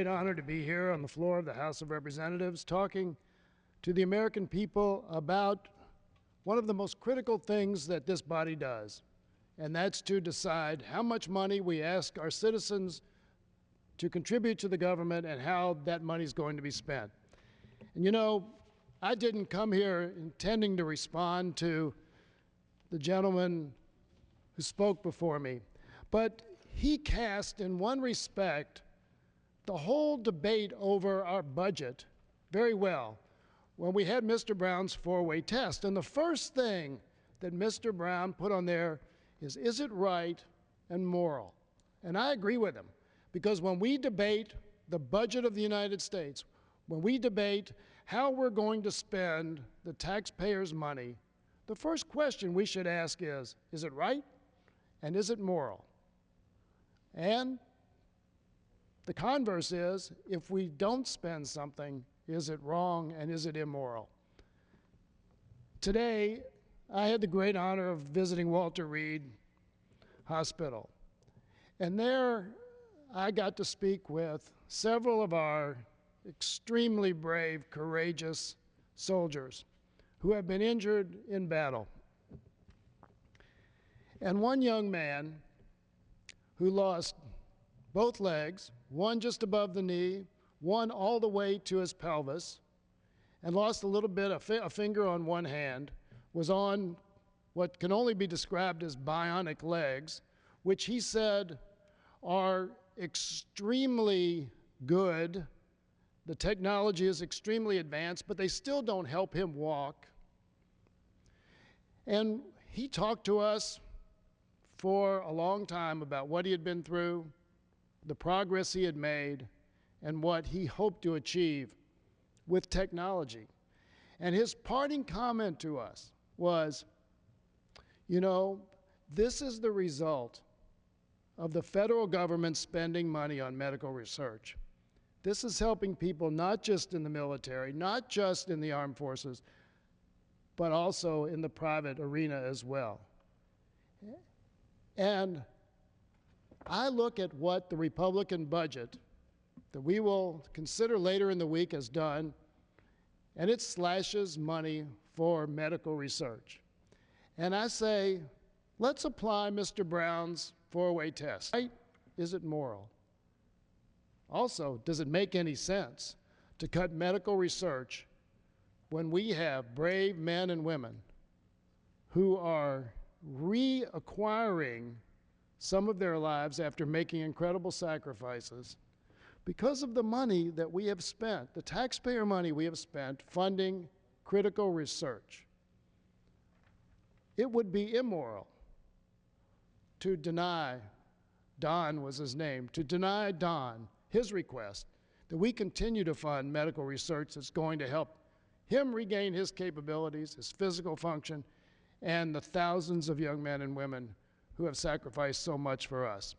Great honor to be here on the floor of the House of Representatives talking to the American people about one of the most critical things that this body does, and that's to decide how much money we ask our citizens to contribute to the government and how that money is going to be spent. And you know, I didn't come here intending to respond to the gentleman who spoke before me, but he cast, in one respect, the whole debate over our budget very well when we had Mr. Brown's four-way test. And the first thing that Mr. Brown put on there is it right and moral? And I agree with him, because when we debate the budget of the United States, when we debate how we're going to spend the taxpayers' money, the first question we should ask is it right and is it moral? And the converse is, if we don't spend something, is it wrong and is it immoral? Today, I had the great honor of visiting Walter Reed Hospital. And there, I got to speak with several of our extremely brave, courageous soldiers who have been injured in battle. And one young man who lost both legs, one just above the knee, one all the way to his pelvis, and lost a little bit of a finger on one hand, was on what can only be described as bionic legs, which he said are extremely good. The technology is extremely advanced, but they still don't help him walk. And he talked to us for a long time about what he had been through, the progress he had made, and what he hoped to achieve with technology. And his parting comment to us was, you know, this is the result of the federal government spending money on medical research. This is helping people not just in the military, not just in the armed forces, but also in the private arena as well. And I look at what the Republican budget that we will consider later in the week has done, and it slashes money for medical research. And I say, let's apply Mr. Brown's four-way test. Right? Is it moral? Also, does it make any sense to cut medical research when we have brave men and women who are reacquiring some of their lives after making incredible sacrifices because of the money that we have spent, the taxpayer money we have spent funding critical research? It would be immoral to deny, Don was his name, to deny Don his request that we continue to fund medical research that's going to help him regain his capabilities, his physical function, and the thousands of young men and women who have sacrificed so much for us.